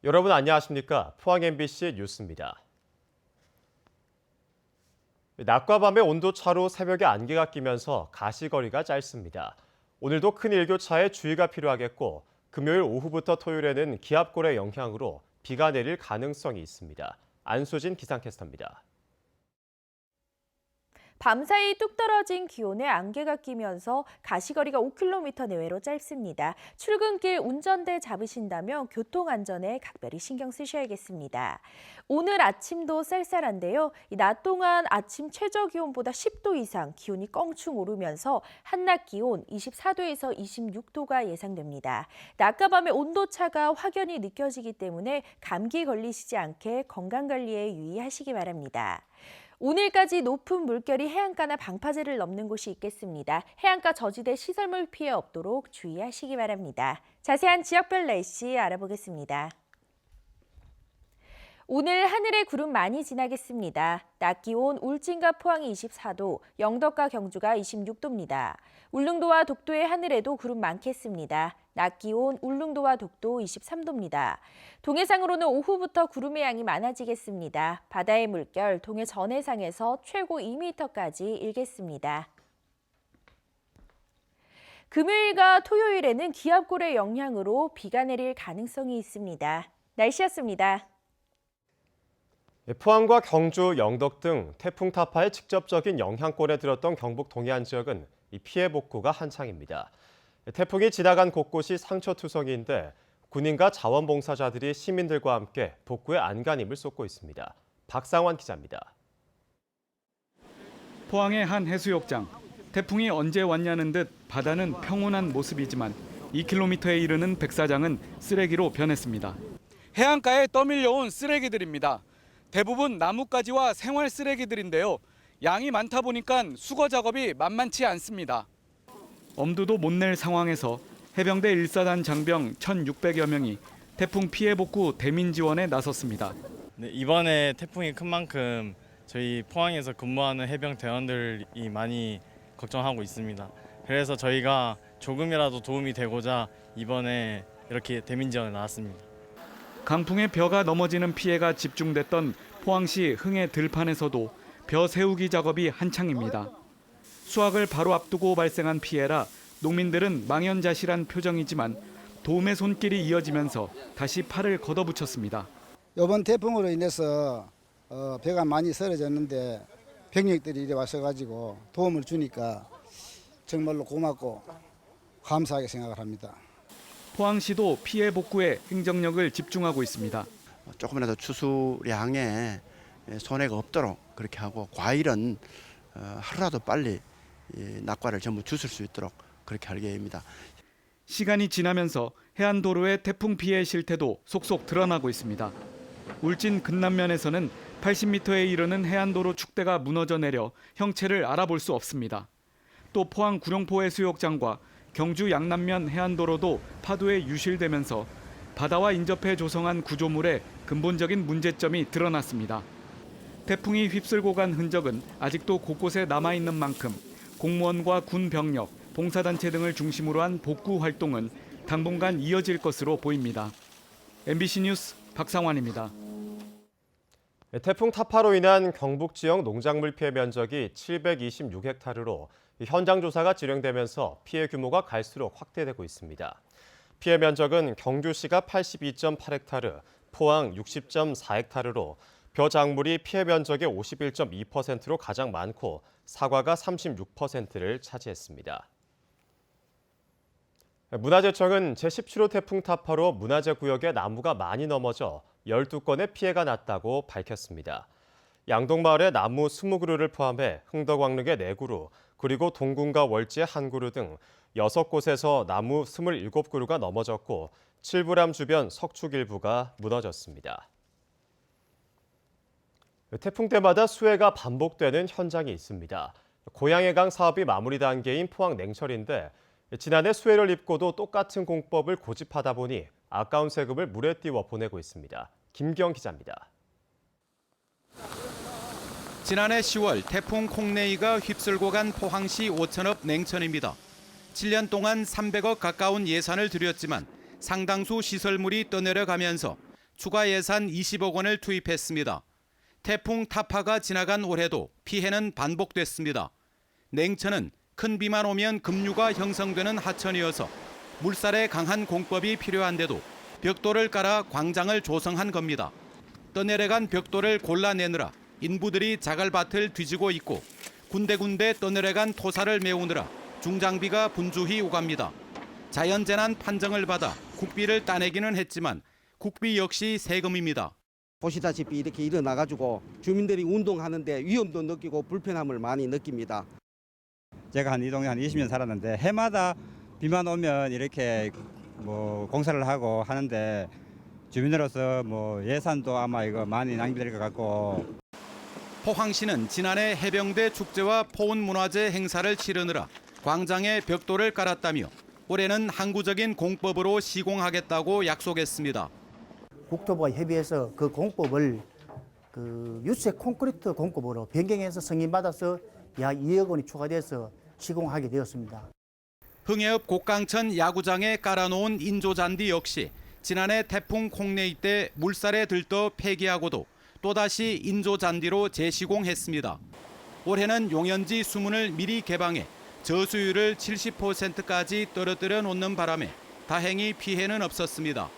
여러분 안녕하십니까? 포항 MBC 뉴스입니다. 낮과 밤의 온도차로 새벽에 안개가 끼면서 가시거리가 짧습니다. 오늘도 큰 일교차에 주의가 필요하겠고 금요일 오후부터 토요일에는 기압골의 영향으로 비가 내릴 가능성이 있습니다. 안수진 기상캐스터입니다. 밤사이 뚝 떨어진 기온에 안개가 끼면서 가시거리가 5km 내외로 짧습니다. 출근길 운전대 잡으신다면 교통안전에 각별히 신경 쓰셔야겠습니다. 오늘 아침도 쌀쌀한데요. 낮 동안 아침 최저기온보다 10도 이상 기온이 껑충 오르면서 한낮 기온 24도에서 26도가 예상됩니다. 낮과 밤의 온도차가 확연히 느껴지기 때문에 감기 걸리시지 않게 건강관리에 유의하시기 바랍니다. 오늘까지 높은 물결이 해안가나 방파제를 넘는 곳이 있겠습니다. 해안가 저지대 시설물 피해 없도록 주의하시기 바랍니다. 자세한 지역별 날씨 알아보겠습니다. 오늘 하늘에 구름 많이 지나겠습니다. 낮 기온 울진과 포항이 24도, 영덕과 경주가 26도입니다. 울릉도와 독도의 하늘에도 구름 많겠습니다. 낮 기온 울릉도와 독도 23도입니다. 동해상으로는 오후부터 구름의 양이 많아지겠습니다. 바다의 물결 동해 전해상에서 최고 2m까지 일겠습니다. 금요일과 토요일에는 기압골의 영향으로 비가 내릴 가능성이 있습니다. 날씨였습니다. 포항과 경주, 영덕 등 태풍 타파의 직접적인 영향권에 들었던 경북 동해안 지역은 피해 복구가 한창입니다. 태풍이 지나간 곳곳이 상처투성이인데 군인과 자원봉사자들이 시민들과 함께 복구에 안간힘을 쏟고 있습니다. 박상환 기자입니다. 포항의 한 해수욕장. 태풍이 언제 왔냐는 듯 바다는 평온한 모습이지만 2km에 이르는 백사장은 쓰레기로 변했습니다. 해안가에 떠밀려온 쓰레기들입니다. 대부분 나뭇가지와 생활 쓰레기들인데요. 양이 많다 보니까 수거 작업이 만만치 않습니다. 엄두도 못 낼 상황에서 해병대 1사단 장병 1,600여 명이 태풍 피해 복구 대민 지원에 나섰습니다. 네, 이번에 태풍이 큰 만큼 저희 포항에서 근무하는 해병 대원들이 많이 걱정하고 있습니다. 그래서 저희가 조금이라도 도움이 되고자 이번에 이렇게 대민 지원에 나왔습니다. 강풍에 벼가 넘어지는 피해가 집중됐던 포항시 흥해 들판에서도 벼 세우기 작업이 한창입니다. 수확을 바로 앞두고 발생한 피해라 농민들은 망연자실한 표정이지만 도움의 손길이 이어지면서 다시 팔을 걷어붙였습니다. 이번 태풍으로 인해서 벼가 많이 쓰러졌는데 병력들이 이래 와서가지고 도움을 주니까 정말로 고맙고 감사하게 생각을 합니다. 포항시도 피해 복구에 행정력을 집중하고 있습니다. 조금이라도 추수량에 손해가 없도록 그렇게 하고 과일은 하루라도 빨리 낙과를 전부 주실 수 있도록 그렇게 할 계획입니다. 시간이 지나면서 해안도로의 태풍 피해 실태도 속속 드러나고 있습니다. 울진 근남면에서는 80m에 이르는 해안도로 축대가 무너져 내려 형체를 알아볼 수 없습니다. 또 포항 구룡포 해수욕장과 경주 양남면 해안도로도 파도에 유실되면서 바다와 인접해 조성한 구조물에 근본적인 문제점이 드러났습니다. 태풍이 휩쓸고 간 흔적은 아직도 곳곳에 남아있는 만큼 공무원과 군 병력, 봉사단체 등을 중심으로 한 복구 활동은 당분간 이어질 것으로 보입니다. MBC 뉴스 박상환입니다. 태풍 타파로 인한 경북 지역 농작물 피해 면적이 726헥타르로 현장 조사가 진행되면서 피해 규모가 갈수록 확대되고 있습니다. 피해 면적은 경주시가 82.8헥타르, 포항 60.4헥타르로 벼 작물이 피해 면적의 51.2%로 가장 많고 사과가 36%를 차지했습니다. 문화재청은 제17호 태풍 타파로 문화재 구역에 나무가 많이 넘어져 12건의 피해가 났다고 밝혔습니다. 양동마을의 나무 20그루를 포함해 흥덕왕릉의 4그루, 그리고 동군과 월지의 1그루 등 6곳에서 나무 27그루가 넘어졌고 칠부람 주변 석축 일부가 무너졌습니다. 태풍 때마다 수해가 반복되는 현장이 있습니다. 고양해강 사업이 마무리 단계인 포항 냉철인데 지난해 수해를 입고도 똑같은 공법을 고집하다 보니 아까운 세금을 물에 띄워 보내고 있습니다. 김경 기자입니다. 지난해 10월 태풍 콩네이가 휩쓸고 간 포항시 오천읍 냉천입니다. 7년 동안 300억 가까운 예산을 들였지만 상당수 시설물이 떠내려가면서 추가 예산 20억 원을 투입했습니다. 태풍 타파가 지나간 올해도 피해는 반복됐습니다. 냉천은 큰 비만 오면 급류가 형성되는 하천이어서 물살에 강한 공법이 필요한데도 벽돌을 깔아 광장을 조성한 겁니다. 떠내려간 벽돌을 골라내느라 인부들이 자갈밭을 뒤지고 있고 군데군데 떠내려간 토사를 메우느라 중장비가 분주히 오갑니다. 자연재난 판정을 받아 국비를 따내기는 했지만 국비 역시 세금입니다. 보시다시피 이렇게 일어나가지고 주민들이 운동하는데 위험도 느끼고 불편함을 많이 느낍니다. 제가 이 동네 한 20년 살았는데 해마다 비만 오면 이렇게 공사를 하고 하는데 주민으로서 예산도 아마 이거 많이 낭비될 것 같고. 포항시는 지난해 해병대 축제와 포운문화제 행사를 치르느라 광장에 벽돌을 깔았다며 올해는 항구적인 공법으로 시공하겠다고 약속했습니다. 국토부와 협의해서 그 공법을 유색 콘크리트 공법으로 변경해서 승인받아서 약 2억 원이 추가돼서 시공하게 되었습니다. 흥해읍 곡강천 야구장에 깔아놓은 인조잔디 역시 지난해 태풍 콩네이 때 물살에 들떠 폐기하고도 또다시 인조잔디로 재시공했습니다. 올해는 용연지 수문을 미리 개방해 저수율을 70%까지 떨어뜨려 놓는 바람에 다행히 피해는 없었습니다.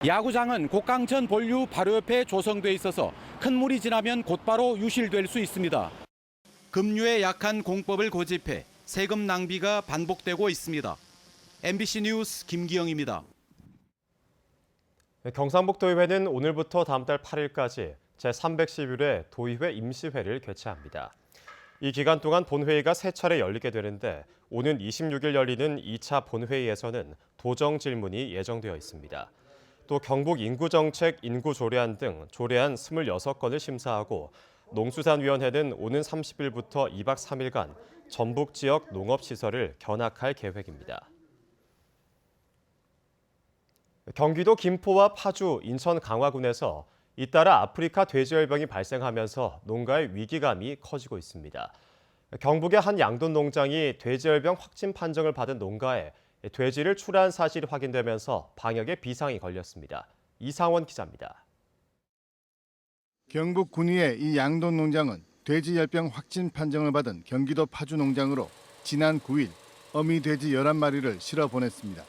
야구장은 곡강천 본류 바로 옆에 조성돼 있어서 큰 물이 지나면 곧바로 유실될 수 있습니다. 급류에 약한 공법을 고집해 세금 낭비가 반복되고 있습니다. MBC 뉴스 김기영입니다. 경상북도의회는 오늘부터 다음 달 8일까지 제311회 도의회 임시회를 개최합니다. 이 기간 동안 본회의가 3차례 열리게 되는데 오는 26일 열리는 2차 본회의에서는 도정 질문이 예정되어 있습니다. 또 경북 인구정책, 인구조례안 등 조례안 26건을 심사하고 농수산위원회는 오는 30일부터 2박 3일간 전북 지역 농업시설을 견학할 계획입니다. 경기도 김포와 파주, 인천 강화군에서 잇따라 아프리카 돼지열병이 발생하면서 농가의 위기감이 커지고 있습니다. 경북의 한 양돈 농장이 돼지열병 확진 판정을 받은 농가에 돼지를 출하한 사실이 확인되면서 방역에 비상이 걸렸습니다. 이상원 기자입니다. 경북 군위의 이 양돈 농장은 돼지열병 확진 판정을 받은 경기도 파주 농장으로 지난 9일 어미 돼지 11마리를 실어 보냈습니다.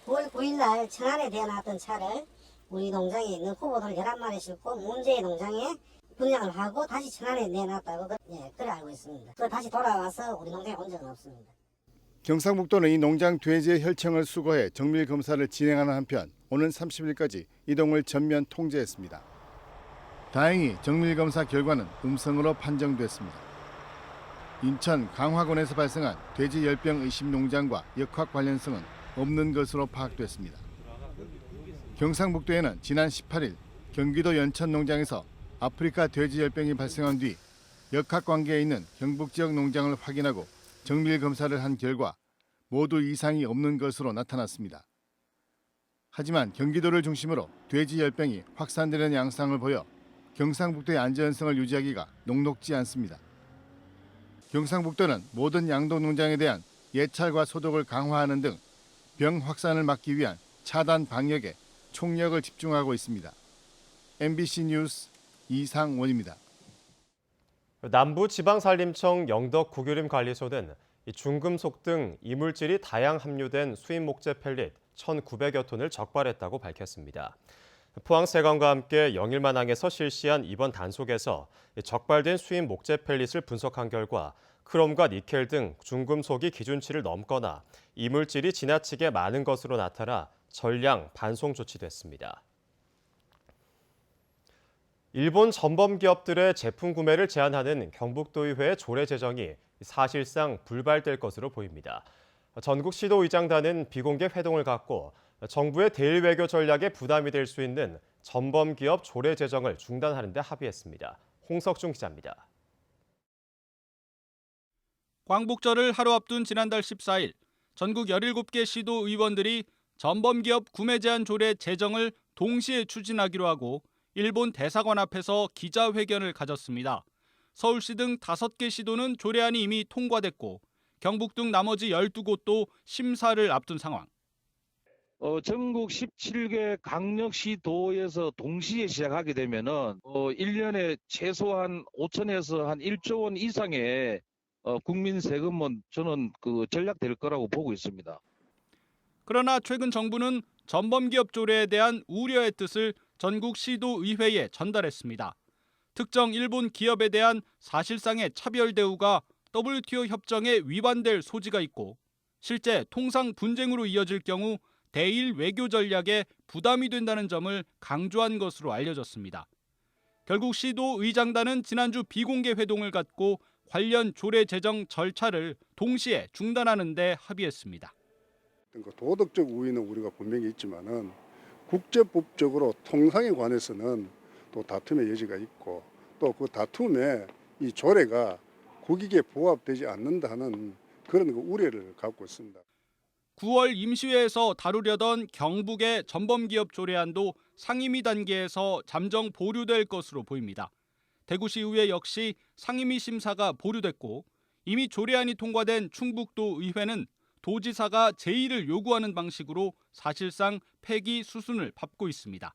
9월 9일 날 천안에 대어놨던 차를 우리 농장에 있는 후보들 11마리 싣고 문제의 농장에 분양을 하고 다시 천안에 내놨다고 그래 알고 있습니다. 다시 돌아와서 우리 농장에 온 적은 없습니다. 경상북도는 이 농장 돼지의 혈청을 수거해 정밀 검사를 진행하는 한편 오는 30일까지 이동을 전면 통제했습니다. 다행히 정밀 검사 결과는 음성으로 판정됐습니다. 인천 강화군에서 발생한 돼지 열병 의심 농장과 역학 관련성은 없는 것으로 파악됐습니다. 경상북도에는 지난 18일 경기도 연천 농장에서 아프리카 돼지 열병이 발생한 뒤 역학 관계에 있는 경북 지역 농장을 확인하고 정밀 검사를 한 결과 모두 이상이 없는 것으로 나타났습니다. 하지만 경기도를 중심으로 돼지 열병이 확산되는 양상을 보여 경상북도의 안전성을 유지하기가 녹록지 않습니다. 경상북도는 모든 양돈 농장에 대한 예찰과 소독을 강화하는 등 병 확산을 막기 위한 차단 방역에 총력을 집중하고 있습니다. MBC 뉴스 이상원입니다. 남부지방산림청 영덕구규림관리소는 중금속 등 이물질이 다량 함유된 수입 목재 펠릿 1,900여 톤을 적발했다고 밝혔습니다. 포항세관과 함께 영일만항에서 실시한 이번 단속에서 적발된 수입 목재 펠릿을 분석한 결과 크롬과 니켈 등 중금속이 기준치를 넘거나 이물질이 지나치게 많은 것으로 나타나 전량 반송 조치됐습니다. 일본 전범 기업들의 제품 구매를 제한하는 경북도의회의 조례 제정이 사실상 불발될 것으로 보입니다. 전국 시도의장단은 비공개 회동을 갖고 정부의 대일 외교 전략에 부담이 될 수 있는 전범 기업 조례 제정을 중단하는 데 합의했습니다. 홍석중 기자입니다. 광복절을 하루 앞둔 지난달 14일 전국 17개 시도 의원들이 전범기업 구매 제한 조례 제정을 동시에 추진하기로 하고 일본 대사관 앞에서 기자회견을 가졌습니다. 서울시 등 5개 시도는 조례안이 이미 통과됐고 경북 등 나머지 12곳도 심사를 앞둔 상황. 전국 17개 강력시도에서 동시에 시작하게 되면은 1년에 최소한 5천에서 한 1조 원 이상의 국민 세금은 저는 절약될 거라고 보고 있습니다. 그러나 최근 정부는 전범기업 조례에 대한 우려의 뜻을 전국 시도의회에 전달했습니다. 특정 일본 기업에 대한 사실상의 차별 대우가 WTO 협정에 위반될 소지가 있고 실제 통상 분쟁으로 이어질 경우 대일 외교 전략에 부담이 된다는 점을 강조한 것으로 알려졌습니다. 결국 시도의장단은 지난주 비공개 회동을 갖고 관련 조례 제정 절차를 동시에 중단하는 데 합의했습니다. 도덕적 우위는 우리가 분명히 있지만은 국제법적으로 통상에 관해서는 또 다툼의 여지가 있고 또 그 다툼에 이 조례가 국익에 부합되지 않는다는 그런 우려를 갖고 있습니다. 9월 임시회에서 다루려던 경북의 전범기업 조례안도 상임위 단계에서 잠정 보류될 것으로 보입니다. 대구시의회 역시 상임위 심사가 보류됐고 이미 조례안이 통과된 충북도 의회는 도지사가 제의를 요구하는 방식으로 사실상 폐기 수순을 밟고 있습니다.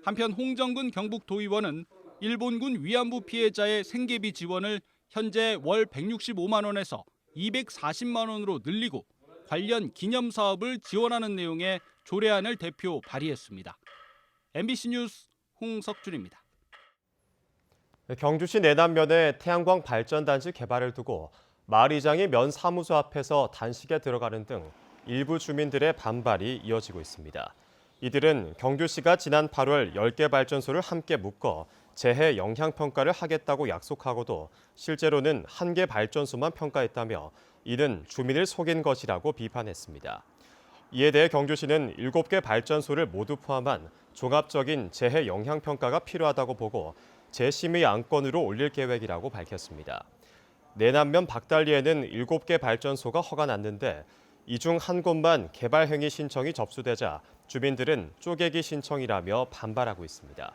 한편 홍정근 경북도의원은 일본군 위안부 피해자의 생계비 지원을 현재 월 165만 원에서 240만 원으로 늘리고 관련 기념 사업을 지원하는 내용의 조례안을 대표 발의했습니다. MBC 뉴스 홍석준입니다. 경주시 내남면에 태양광 발전단지 개발을 두고 마을 이장이 면 사무소 앞에서 단식에 들어가는 등 일부 주민들의 반발이 이어지고 있습니다. 이들은 경주시가 지난 8월 10개 발전소를 함께 묶어 재해 영향 평가를 하겠다고 약속하고도 실제로는 1개 발전소만 평가했다며 이는 주민을 속인 것이라고 비판했습니다. 이에 대해 경주시는 7개 발전소를 모두 포함한 종합적인 재해 영향 평가가 필요하다고 보고 재심의 안건으로 올릴 계획이라고 밝혔습니다. 내남면 박달리에는 7개 발전소가 허가 났는데 이 중 한 곳만 개발 행위 신청이 접수되자 주민들은 쪼개기 신청이라며 반발하고 있습니다.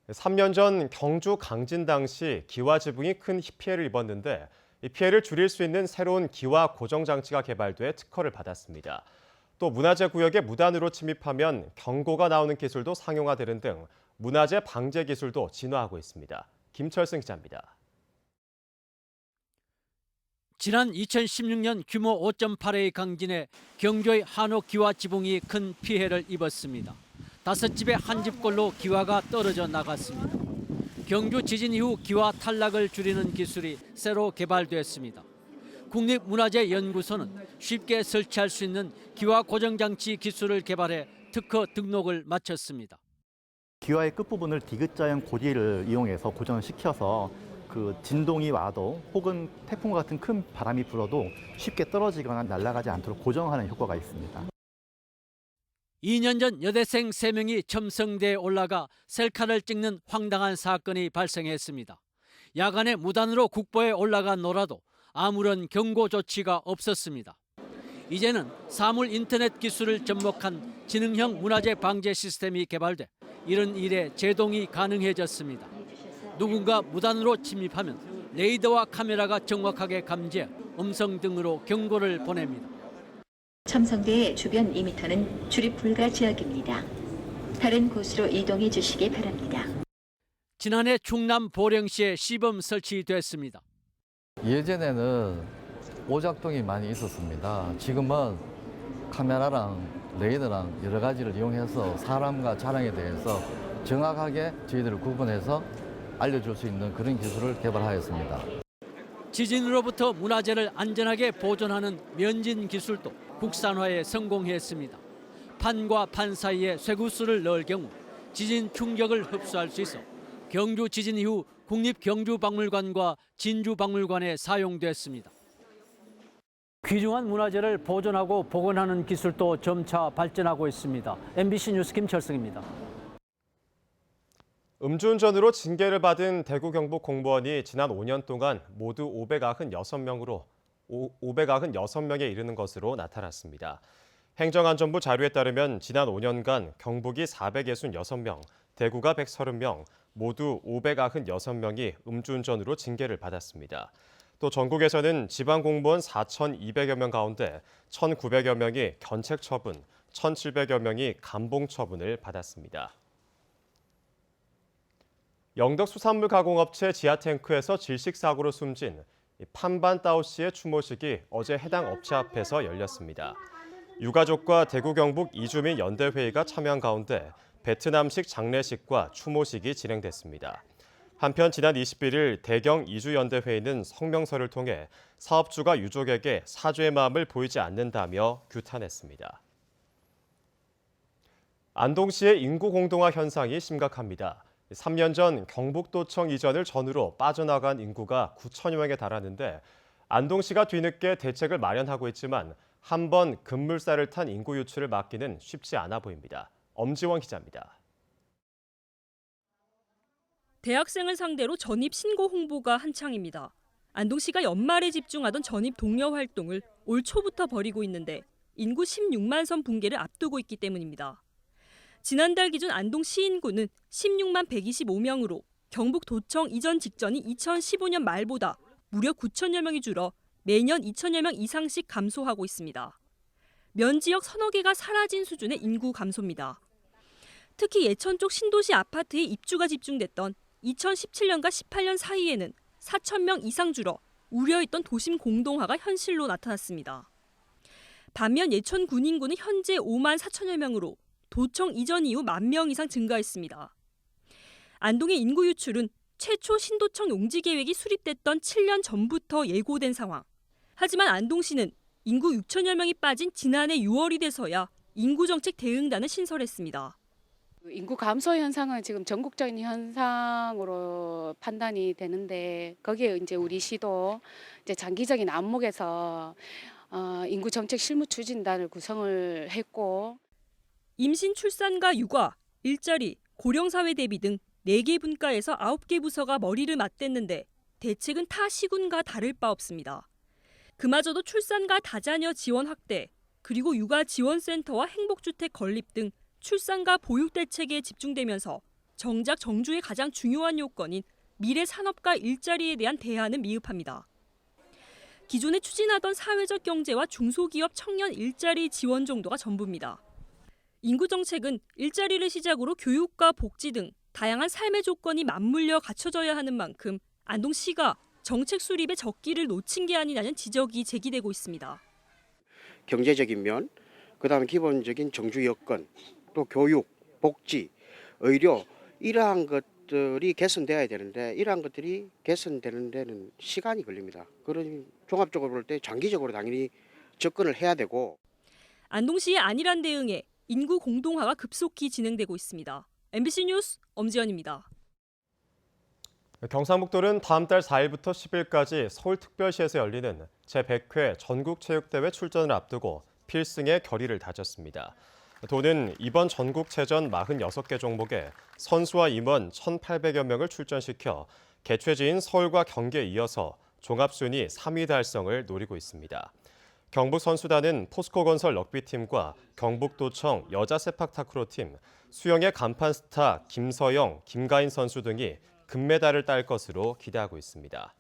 3년 전 경주 강진 당시 기와 지붕이 큰 피해를 입었는데 이 피해를 줄일 수 있는 새로운 기와 고정 장치가 개발돼 특허를 받았습니다. 또 문화재 구역에 무단으로 침입하면 경고가 나오는 기술도 상용화되는 등 문화재 방제 기술도 진화하고 있습니다. 김철승 기자입니다. 지난 2016년 규모 5.8의 강진에 경주의 한옥 기와 지붕이 큰 피해를 입었습니다. 5집에 한 집꼴로 기와가 떨어져 나갔습니다. 경주 지진 이후 기와 탈락을 줄이는 기술이 새로 개발됐습니다. 국립문화재연구소는 쉽게 설치할 수 있는 기와 고정장치 기술을 개발해 특허 등록을 마쳤습니다. 기와의 끝부분을 디귿자형 고리를 이용해서 고정을 시켜서 그 진동이 와도 혹은 태풍과 같은 큰 바람이 불어도 쉽게 떨어지거나 날아가지 않도록 고정하는 효과가 있습니다. 2년 전 여대생 3명이 첨성대에 올라가 셀카를 찍는 황당한 사건이 발생했습니다. 야간에 무단으로 국보에 올라가 놀아도 아무런 경고 조치가 없었습니다. 이제는 사물 인터넷 기술을 접목한 지능형 문화재 방제 시스템이 개발돼 이런 일에 제동이 가능해졌습니다. 누군가 무단으로 침입하면 레이더와 카메라가 정확하게 감지해 음성 등으로 경고를 보냅니다. 첨성대의 주변 2m는 출입 불가 지역입니다. 다른 곳으로 이동해 주시기 바랍니다. 지난해 충남 보령시에 시범 설치됐습니다. 예전에는 오작동이 많이 있었습니다. 지금은 카메라랑 레이더랑 여러 가지를 이용해서 사람과 차량에 대해서 정확하게 저희들을 구분해서 알려줄 수 있는 그런 기술을 개발하였습니다. 지진으로부터 문화재를 안전하게 보존하는 면진 기술도 국산화에 성공했습니다. 판과 판 사이에 쇠구슬을 넣을 경우 지진 충격을 흡수할 수 있어 경주 지진 이후 국립경주박물관과 진주박물관에 사용됐습니다. 귀중한 문화재를 보존하고 복원하는 기술도 점차 발전하고 있습니다. MBC 뉴스 김철승입니다. 음주운전으로 징계를 받은 대구 경북 공무원이 지난 5년 동안 모두 596명에 이르는 것으로 나타났습니다. 행정안전부 자료에 따르면 지난 5년간 경북이 466명, 대구가 130명, 모두 596명이 음주운전으로 징계를 받았습니다. 또 전국에서는 지방 공무원 4,200여 명 가운데 1,900여 명이 견책 처분, 1,700여 명이 감봉 처분을 받았습니다. 영덕 수산물 가공업체 지하탱크에서 질식 사고로 숨진 판반 따오 씨의 추모식이 어제 해당 업체 앞에서 열렸습니다. 유가족과 대구 경북 이주민 연대회의가 참여한 가운데 베트남식 장례식과 추모식이 진행됐습니다. 한편 지난 21일 대경 이주연대회의는 성명서를 통해 사업주가 유족에게 사죄의 마음을 보이지 않는다며 규탄했습니다. 안동시의 인구 공동화 현상이 심각합니다. 3년 전 경북도청 이전을 전후로 빠져나간 인구가 9천여 명에 달하는데 안동시가 뒤늦게 대책을 마련하고 있지만 한 번 급물살을 탄 인구 유출을 막기는 쉽지 않아 보입니다. 엄지원 기자입니다. 대학생을 상대로 전입 신고 홍보가 한창입니다. 안동시가 연말에 집중하던 전입 독려 활동을 올 초부터 벌이고 있는데 인구 16만 선 붕괴를 앞두고 있기 때문입니다. 지난달 기준 안동시 인구는 16만 125명으로 경북도청 이전 직전인 2015년 말보다 무려 9천여 명이 줄어 매년 2천여 명 이상씩 감소하고 있습니다. 면 지역 서너 개가 사라진 수준의 인구 감소입니다. 특히 예천 쪽 신도시 아파트에 입주가 집중됐던 2017년과 18년 사이에는 4천 명 이상 줄어 우려했던 도심 공동화가 현실로 나타났습니다. 반면 예천 군 인구는 현재 5만 4천여 명으로 도청 이전 이후 1만 명 이상 증가했습니다. 안동의 인구 유출은 최초 신도청 용지 계획이 수립됐던 7년 전부터 예고된 상황. 하지만 안동시는 인구 6천여 명이 빠진 지난해 6월이 돼서야 인구정책 대응단을 신설했습니다. 인구 감소 현상은 지금 전국적인 현상으로 판단이 되는데 거기에 이제 우리 시도 이제 장기적인 안목에서 인구 정책 실무 추진단을 구성을 했고 임신, 출산과 육아, 일자리, 고령사회 대비 등 4개 분과에서 9개 부서가 머리를 맞댔는데 대책은 타 시군과 다를 바 없습니다. 그마저도 출산과 다자녀 지원 확대, 그리고 육아 지원센터와 행복주택 건립 등 출산과 보육 대책에 집중되면서 정작 정주의 가장 중요한 요건인 미래 산업과 일자리에 대한 대안은 미흡합니다. 기존에 추진하던 사회적 경제와 중소기업 청년 일자리 지원 정도가 전부입니다. 인구 정책은 일자리를 시작으로 교육과 복지 등 다양한 삶의 조건이 맞물려 갖춰져야 하는 만큼 안동시가 정책 수립의 적기를 놓친 게 아니냐는 지적이 제기되고 있습니다. 경제적인 면, 그다음에 기본적인 정주 여건, 또 교육, 복지, 의료 이러한 것들이 개선돼야 되는데 이러한 것들이 개선되는 데는 시간이 걸립니다. 그러니 종합적으로 볼 때 장기적으로 당연히 접근을 해야 되고 안동시의 안일한 대응에 인구 공동화가 급속히 진행되고 있습니다. MBC 뉴스 엄지연입니다. 경상북도는 다음 달 4일부터 10일까지 서울특별시에서 열리는 제100회 전국체육대회 출전을 앞두고 필승의 결의를 다졌습니다. 도는 이번 전국체전 46개 종목에 선수와 임원 1,800여 명을 출전시켜 개최지인 서울과 경기에 이어서 종합순위 3위 달성을 노리고 있습니다. 경북선수단은 포스코건설 럭비팀과 경북도청 여자 세팍타크로팀, 수영의 간판 스타 김서영, 김가인 선수 등이 금메달을 딸 것으로 기대하고 있습니다.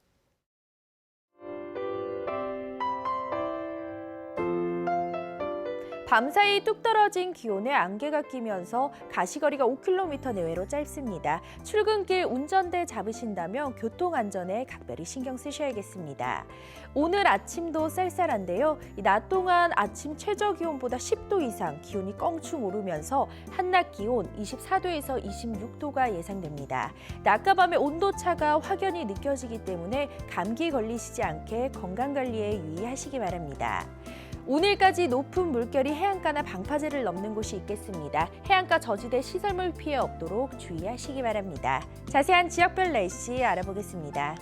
밤사이 뚝 떨어진 기온에 안개가 끼면서 가시거리가 5km 내외로 짧습니다. 출근길 운전대 잡으신다면 교통안전에 각별히 신경 쓰셔야겠습니다. 오늘 아침도 쌀쌀한데요. 낮 동안 아침 최저기온보다 10도 이상 기온이 껑충 오르면서 한낮 기온 24도에서 26도가 예상됩니다. 낮과 밤의 온도차가 확연히 느껴지기 때문에 감기 걸리시지 않게 건강관리에 유의하시기 바랍니다. 오늘까지 높은 물결이 해안가나 방파제를 넘는 곳이 있겠습니다. 해안가 저지대 시설물 피해 없도록 주의하시기 바랍니다. 자세한 지역별 날씨 알아보겠습니다.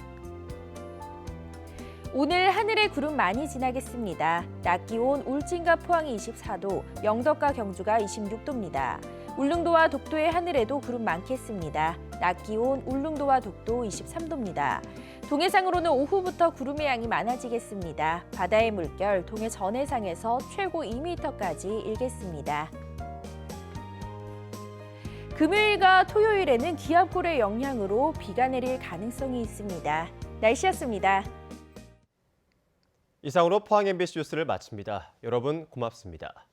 오늘 하늘에 구름 많이 지나겠습니다. 낮 기온 울진과 포항이 24도, 영덕과 경주가 26도입니다. 울릉도와 독도의 하늘에도 구름 많겠습니다. 낮 기온 울릉도와 독도 23도입니다. 동해상으로는 오후부터 구름의 양이 많아지겠습니다. 바다의 물결 동해 전해상에서 최고 2m까지 일겠습니다. 금요일과 토요일에는 기압골의 영향으로 비가 내릴 가능성이 있습니다. 날씨였습니다. 이상으로 포항 MBC 뉴스를 마칩니다. 여러분 고맙습니다.